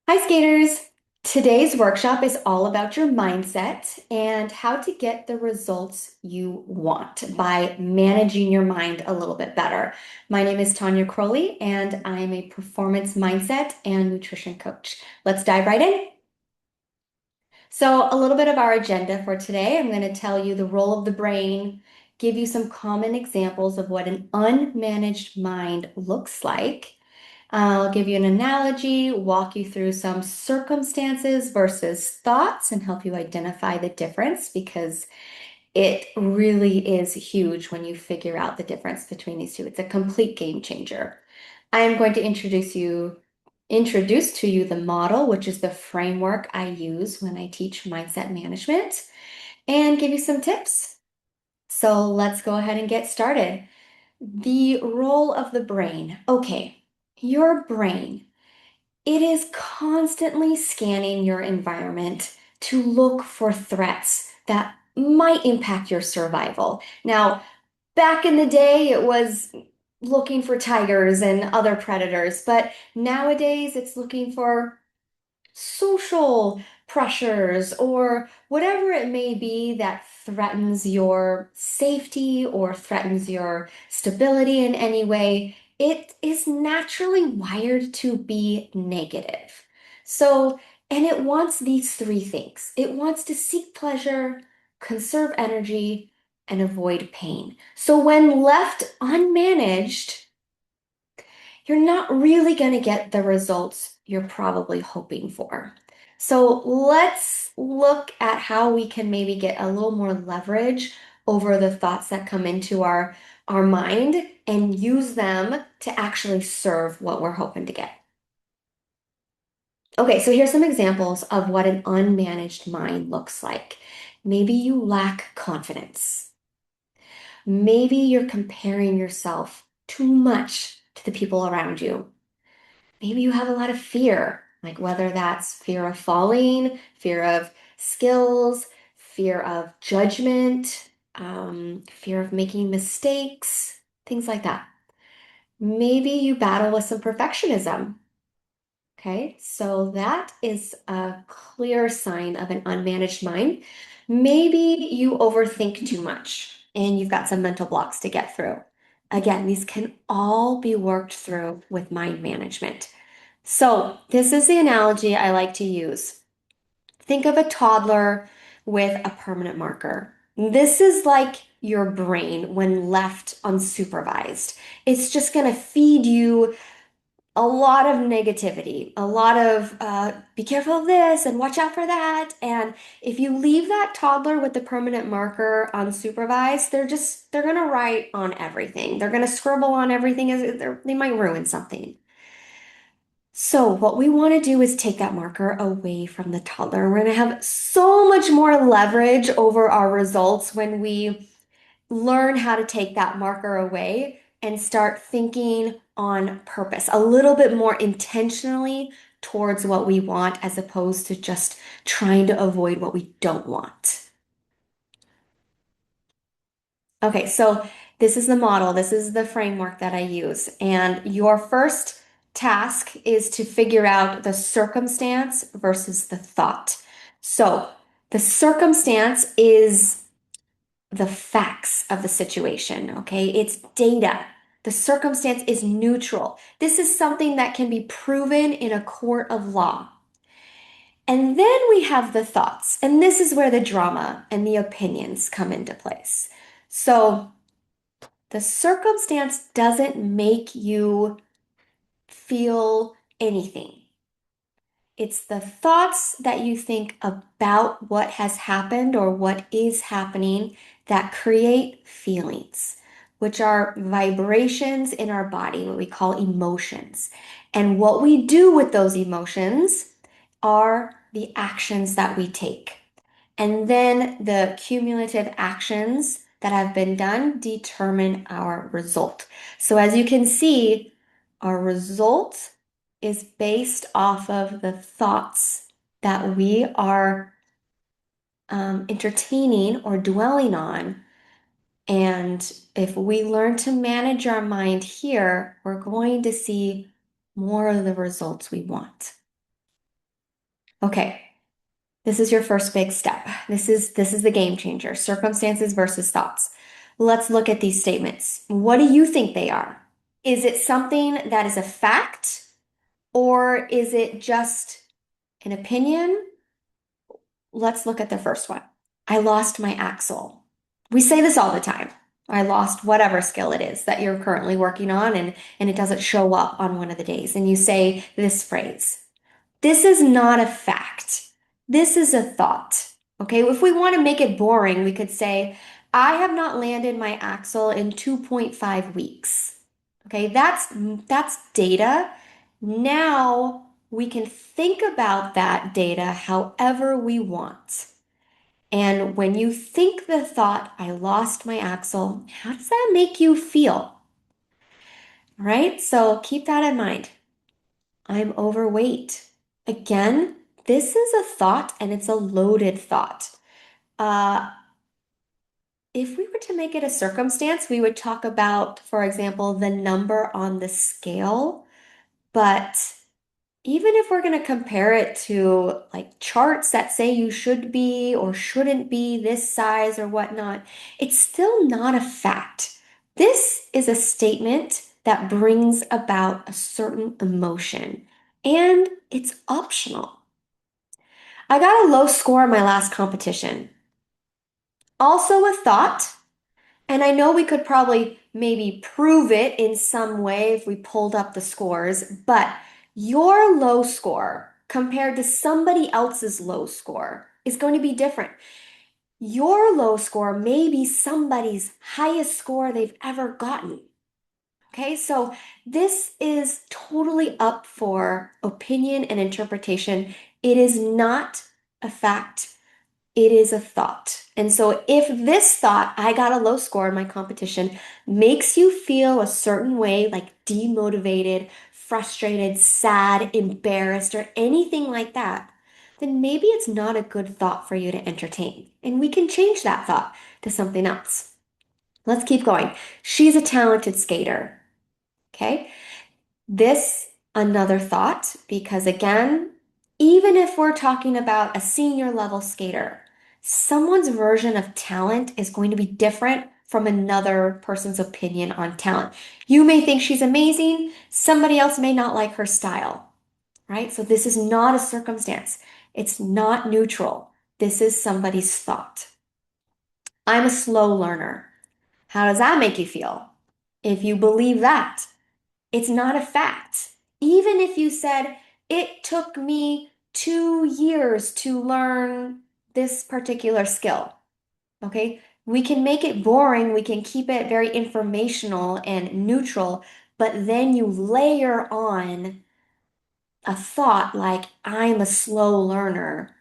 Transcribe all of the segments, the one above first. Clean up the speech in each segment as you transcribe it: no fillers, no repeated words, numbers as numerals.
Hi, skaters. Today's workshop is all about your mindset and how to get the results you want by managing your mind a little bit better. My name is Tonya Crowley, and I'm a performance mindset and nutrition coach. Let's dive right in. So, a little bit of our agenda for today. I'm going to tell you the role of the brain, give you some common examples of what an unmanaged mind looks like. I'll give you an analogy, walk you through some circumstances versus thoughts, and help you identify the difference because it really is huge when you figure out the difference between these two. It's a complete game changer. I am going to introduce to you the model, which is the framework I use when I teach mindset management, and give you some tips. So let's go ahead and get started. The role of the brain. Okay, your brain. It is constantly scanning your environment to look for threats that might impact your survival. Now, back in the day, it was looking for tigers and other predators, but nowadays it's looking for social pressures or whatever it may be that threatens your safety or threatens your stability in any way. It is naturally wired to be negative. So, and it wants these three things. It wants to seek pleasure, conserve energy, and avoid pain. So when left unmanaged, you're not really going to get the results you're probably hoping for. So let's look at how we can maybe get a little more leverage over the thoughts that come into our mind and use them to actually serve what we're hoping to get. Okay, so here's some examples of what an unmanaged mind looks like. Maybe you lack confidence. Maybe you're comparing yourself too much to the people around you. Maybe you have a lot of fear, like whether that's fear of falling, fear of skills, fear of judgment, fear of making mistakes, things like that. Maybe you battle with some perfectionism. Okay, so that is a clear sign of an unmanaged mind. Maybe you overthink too much and you've got some mental blocks to get through. Again, these can all be worked through with mind management. So, this is the analogy I like to use. Think of a toddler with a permanent marker. This is like your brain when left unsupervised. It's just going to feed you a lot of negativity, a lot of be careful of this and watch out for that. And if you leave that toddler with the permanent marker unsupervised, they're gonna write on everything. They're gonna scribble on everything as they might ruin something. So what we want to do is take that marker away from the toddler. We're gonna have so much more leverage over our results when we learn how to take that marker away and start thinking on purpose, a little bit more intentionally towards what we want as opposed to just trying to avoid what we don't want. Okay, so this is the model, this is the framework that I use. And your first task is to figure out the circumstance versus the thought. So the circumstance is the facts of the situation, okay? It's data. The circumstance is neutral. This is something that can be proven in a court of law. And then we have the thoughts, and this is where the drama and the opinions come into place. So the circumstance doesn't make you feel anything. It's the thoughts that you think about what has happened or what is happening that create feelings, which are vibrations in our body, what we call emotions. And what we do with those emotions are the actions that we take. And then the cumulative actions that have been done determine our result. So as you can see, our result is based off of the thoughts that we are entertaining or dwelling on. And if we learn to manage our mind here, we're going to see more of the results we want. Okay, this is your first big step. This is the game changer. Circumstances versus thoughts. Let's look at these statements. What do you think they are? Is it something that is a fact, or is it just an opinion? Let's look at the first one. I lost my axle. We say this all the time. I lost whatever skill it is that you're currently working on, and it doesn't show up on one of the days. And you say this phrase. This is not a fact. This is a thought. Okay, if we want to make it boring, we could say, I have not landed my axle in 2.5 weeks. Okay, that's data. Now we can think about that data however we want. And when you think the thought, I lost my axle, how does that make you feel? All right, so keep that in mind. I'm overweight. Again, this is a thought and it's a loaded thought. Uh, if we were to make it a circumstance, we would talk about, for example, the number on the scale. But even if we're going to compare it to like charts that say you should be or shouldn't be this size or whatnot, it's still not a fact. This is a statement that brings about a certain emotion, and it's optional. I got a low score in my last competition. Also a thought, and I know we could probably maybe prove it in some way if we pulled up the scores, but your low score compared to somebody else's low score is going to be different. Your low score may be somebody's highest score they've ever gotten. Okay, so this is totally up for opinion and interpretation. It is not a fact. It is a thought. And so if this thought, I got a low score in my competition, makes you feel a certain way, like demotivated, frustrated, sad, embarrassed, or anything like that, then maybe it's not a good thought for you to entertain. And we can change that thought to something else. Let's keep going. She's a talented skater. Okay. This, another thought, because again, even if we're talking about a senior level skater, someone's version of talent is going to be different from another person's opinion on talent. You may think she's amazing, somebody else may not like her style, right? So this is not a circumstance. It's not neutral. This is somebody's thought. I'm a slow learner. How does that make you feel? If you believe that, it's not a fact. Even if you said, it took me 2 years to learn this particular skill, okay? We can make it boring, we can keep it very informational and neutral, but then you layer on a thought like, I'm a slow learner.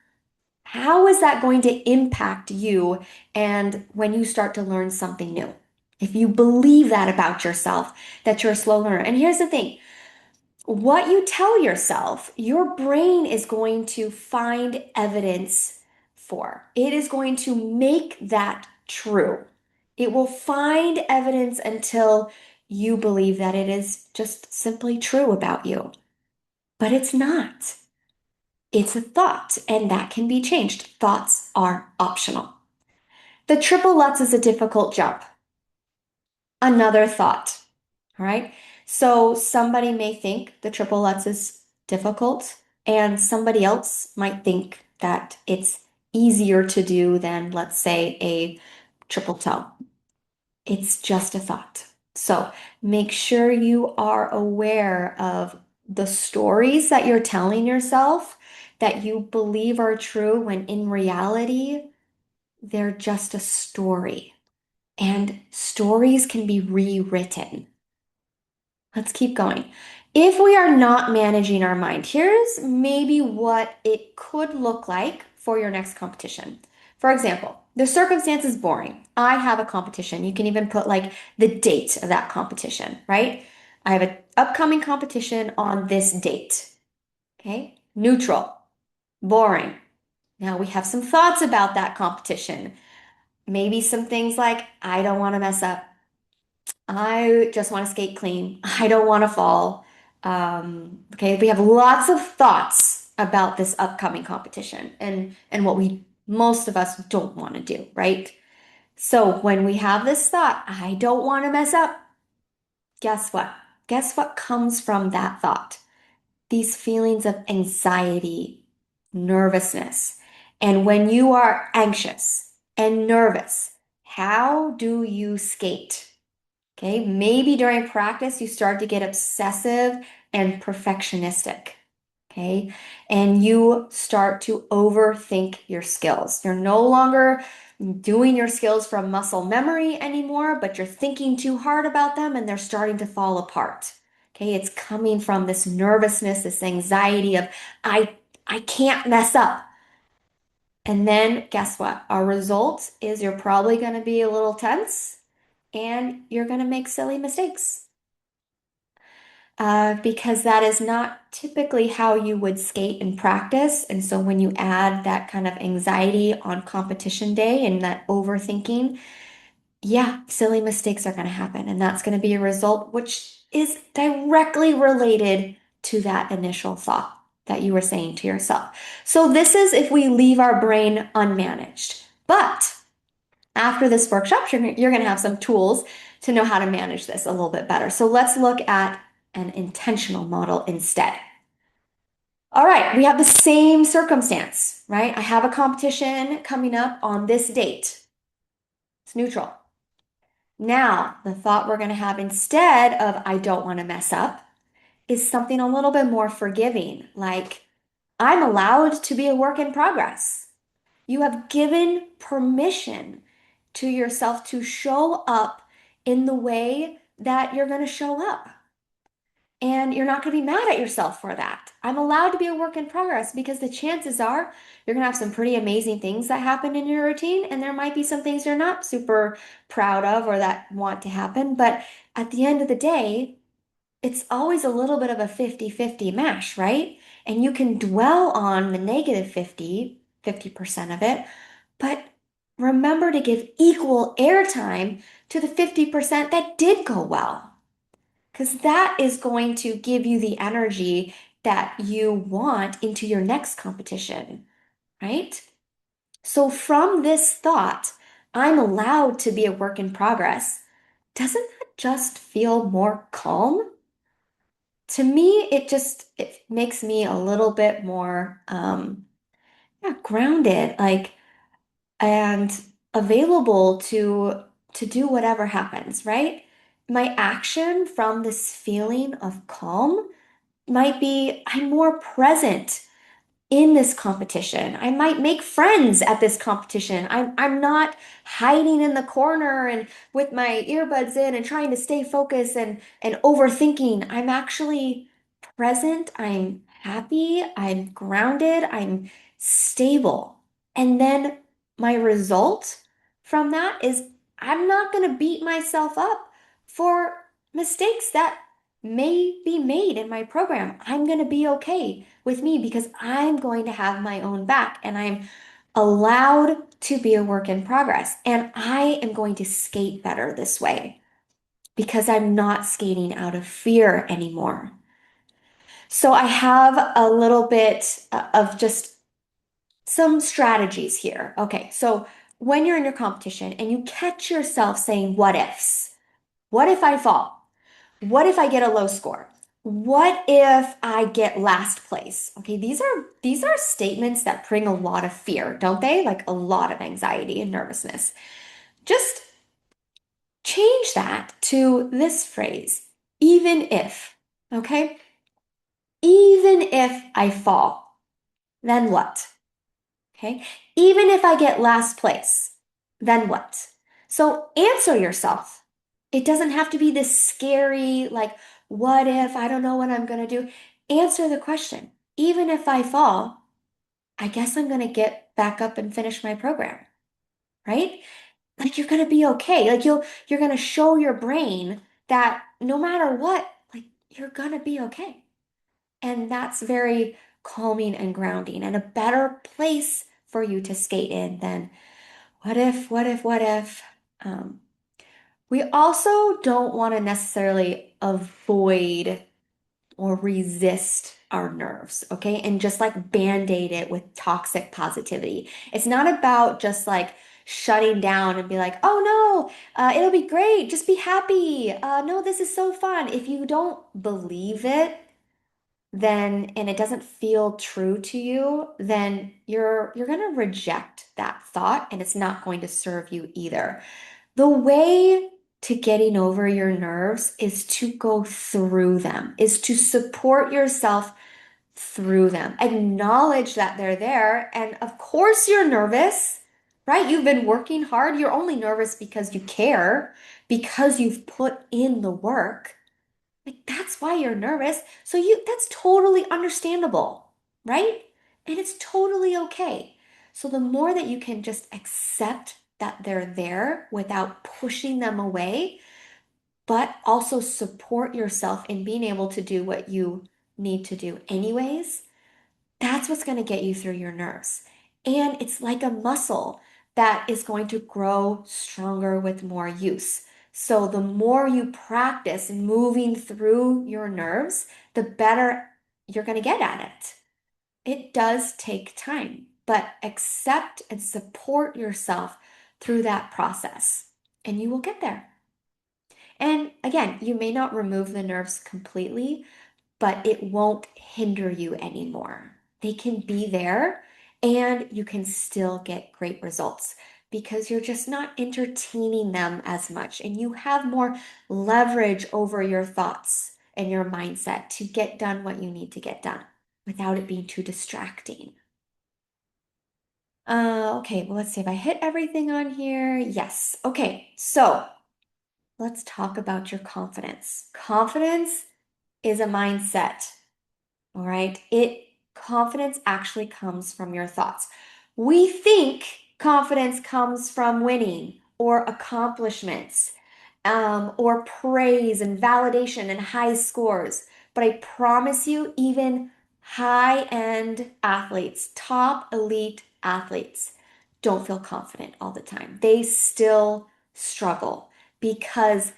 How is that going to impact you and when you start to learn something new? If you believe that about yourself, that you're a slow learner. And here's the thing. What you tell yourself, your brain is going to find evidence for. It is going to make that true. It will find evidence until you believe that it is just simply true about you. But it's not. It's a thought, and that can be changed. Thoughts are optional. The triple Lutz is a difficult jump. Another thought. All right. So somebody may think the triple Lutz is difficult, and somebody else might think that it's easier to do than, let's say, a triple toe. It's just a thought. So make sure you are aware of the stories that you're telling yourself that you believe are true when in reality, they're just a story. And stories can be rewritten. Let's keep going. If we are not managing our mind, here's maybe what it could look like for your next competition. For example, the circumstance is boring. I have a competition. You can even put like the date of that competition, right? I have an upcoming competition on this date. Okay? Neutral, boring. Now we have some thoughts about that competition. Maybe some things like, I don't want to mess up. I just want to skate clean. I don't want to fall. Okay, we have lots of thoughts about this upcoming competition and what we most of us don't want to do, right? So when we have this thought, I don't want to mess up, guess what? Guess what comes from that thought? These feelings of anxiety, nervousness. And when you are anxious and nervous, how do you skate? Okay, maybe during practice you start to get obsessive and perfectionistic. Okay, and you start to overthink your skills. You're no longer doing your skills from muscle memory anymore, but you're thinking too hard about them and they're starting to fall apart. Okay, it's coming from this nervousness, this anxiety of I I can't mess up. And then guess what? Our result is you're probably going to be a little tense and you're going to make silly mistakes. Because that is not typically how you would skate in practice. And so when you add that kind of anxiety on competition day and that overthinking, yeah, silly mistakes are going to happen. And that's going to be a result which is directly related to that initial thought that you were saying to yourself. So this is if we leave our brain unmanaged. But after this workshop, you're going to have some tools to know how to manage this a little bit better. So let's look at an intentional model instead. All right, we have the same circumstance, right? I have a competition coming up on this date. It's neutral. Now, the thought we're going to have instead of I don't want to mess up is something a little bit more forgiving, like I'm allowed to be a work in progress. You have given permission to yourself to show up in the way that you're going to show up. And you're not going to be mad at yourself for that. I'm allowed to be a work in progress because the chances are you're going to have some pretty amazing things that happen in your routine, and there might be some things you're not super proud of or that want to happen. But at the end of the day, it's always a little bit of a 50-50 mash, right? And you can dwell on the negative 50% of it, but remember to give equal airtime to the 50% that did go well, because that is going to give you the energy that you want into your next competition, right? So, from this thought, I'm allowed to be a work in progress, doesn't that just feel more calm? To me, it makes me a little bit more yeah, grounded, like and available to do whatever happens, right? My action from this feeling of calm might be I'm more present in this competition. I might make friends at this competition. I'm not hiding in the corner and with my earbuds in and trying to stay focused and overthinking. I'm actually present. I'm happy. I'm grounded. I'm stable. And then my result from that is I'm not going to beat myself up for mistakes that may be made in my program. I'm going to be okay with me because I'm going to have my own back and I'm allowed to be a work in progress. And I am going to skate better this way because I'm not skating out of fear anymore. So I have a little bit of just some strategies here. Okay, so when you're in your competition and you catch yourself saying what ifs, what if I fall? What if I get a low score? What if I get last place? Okay, these are statements that bring a lot of fear, don't they? Like a lot of anxiety and nervousness. Just change that to this phrase, even if, okay? Even if I fall, then what? Okay? Even if I get last place, then what? So answer yourself. It doesn't have to be this scary, like, what if I don't know what I'm going to do? Answer the question. Even if I fall, I guess I'm going to get back up and finish my program, right? Like you're going to be okay. Like you're going to show your brain that no matter what, like you're going to be okay. And that's very calming and grounding and a better place for you to skate in than what if, what if, what if. Um, we also don't want to necessarily avoid or resist our nerves, okay? And just like band-aid it with toxic positivity. It's not about just like shutting down and be like, oh no, it'll be great. Just be happy. No, this is so fun. If you don't believe it, then and it doesn't feel true to you, then you're going to reject that thought and it's not going to serve you either. The way to getting over your nerves is to go through them, is to support yourself through them. Acknowledge that they're there. And of course, you're nervous, right? You've been working hard. You're only nervous because you care, because you've put in the work. Like that's why you're nervous. So that's totally understandable, right? And it's totally okay. So the more that you can just accept that they're there without pushing them away, but also support yourself in being able to do what you need to do anyways, that's what's going to get you through your nerves. And it's like a muscle that is going to grow stronger with more use. So the more you practice moving through your nerves, the better you're going to get at it. It does take time, but accept and support yourself through that process, and you will get there. And again, you may not remove the nerves completely, but it won't hinder you anymore. They can be there and you can still get great results because you're just not entertaining them as much and you have more leverage over your thoughts and your mindset to get done what you need to get done without it being too distracting. Okay, well, let's see if I hit everything on here. Yes. Okay, so let's talk about your confidence. Confidence is a mindset. All right. Confidence actually comes from your thoughts. We think confidence comes from winning or accomplishments, or praise and validation and high scores. But I promise you, even high-end athletes, top elite athletes, don't feel confident all the time. They still struggle because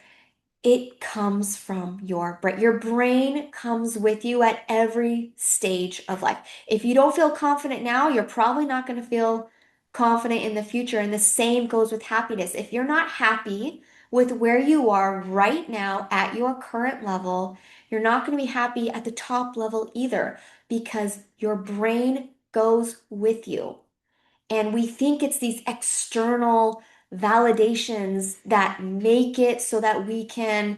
it comes from your brain. Your brain comes with you at every stage of life. If you don't feel confident now, you're probably not going to feel confident in the future. And the same goes with happiness. If you're not happy with where you are right now at your current level, you're not going to be happy at the top level either because your brain goes with you. And we think it's these external validations that make it so that we can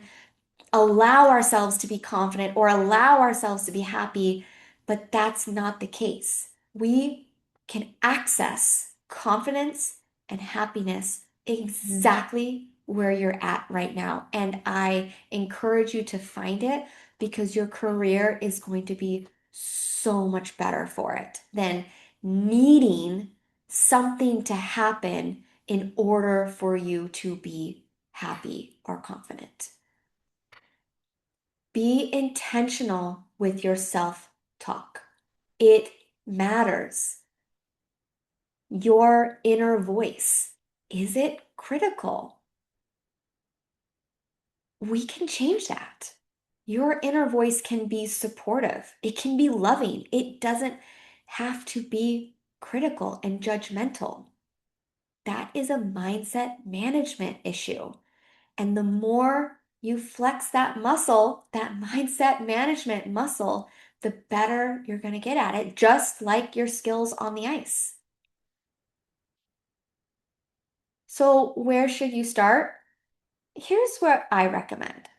allow ourselves to be confident or allow ourselves to be happy, but that's not the case. We can access confidence and happiness exactly where you're at right now. And I encourage you to find it because your career is going to be so much better for it than needing something to happen in order for you to be happy or confident. Be intentional with your self-talk. It matters. Your inner voice, is it critical? We can change that. Your inner voice can be supportive. It can be loving. It doesn't have to be critical and judgmental. That is a mindset management issue. And the more you flex that muscle, that mindset management muscle, the better you're going to get at it, just like your skills on the ice. So, where should you start? Here's what I recommend.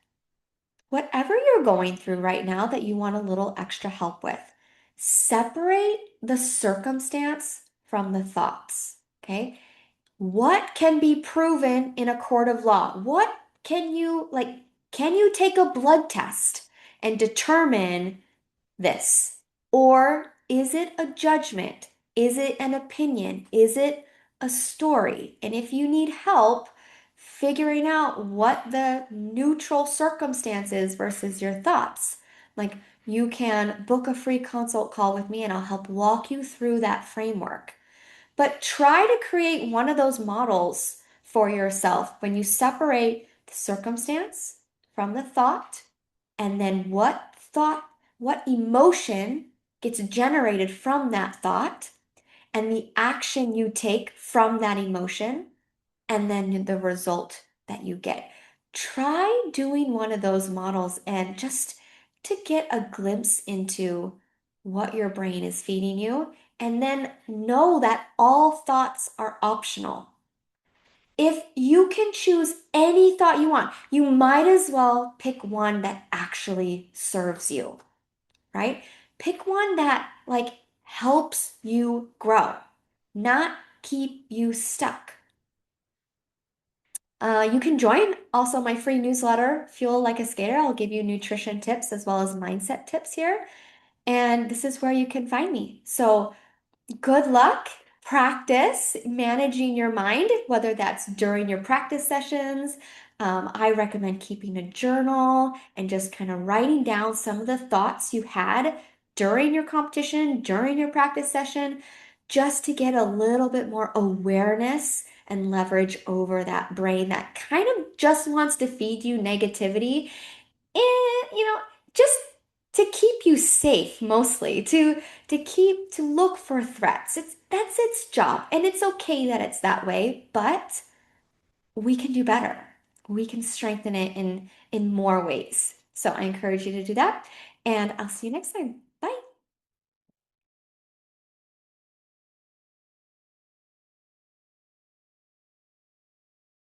Whatever you're going through right now that you want a little extra help with, separate the circumstance from the thoughts. Okay. What can be proven in a court of law? What can you, like, can you take a blood test and determine this? Or is it a judgment? Is it an opinion? Is it a story? And if you need help figuring out what the neutral circumstance is versus your thoughts, like you can book a free consult call with me and I'll help walk you through that framework. But try to create one of those models for yourself when you separate the circumstance from the thought, and then what thought what emotion gets generated from that thought, and the action you take from that emotion, and then the result that you get. Try doing one of those models and just to get a glimpse into what your brain is feeding you, and then know that all thoughts are optional. If you can choose any thought you want, you might as well pick one that actually serves you, right? Pick one that helps you grow, not keep you stuck. You can join also my free newsletter, Fuel Like a Skater. I'll give you nutrition tips as well as mindset tips here. And this is where you can find me. So good luck. Practice managing your mind, whether that's during your practice sessions. I recommend keeping a journal and just kind of writing down some of the thoughts you had during your competition, during your practice session, just to get a little bit more awareness and leverage over that brain that kind of just wants to feed you negativity and just to keep you safe, mostly to look for threats. That's its job, and it's okay that it's that way, but we can do better. We can strengthen it in more ways. So I encourage you to do that, and I'll see you next time.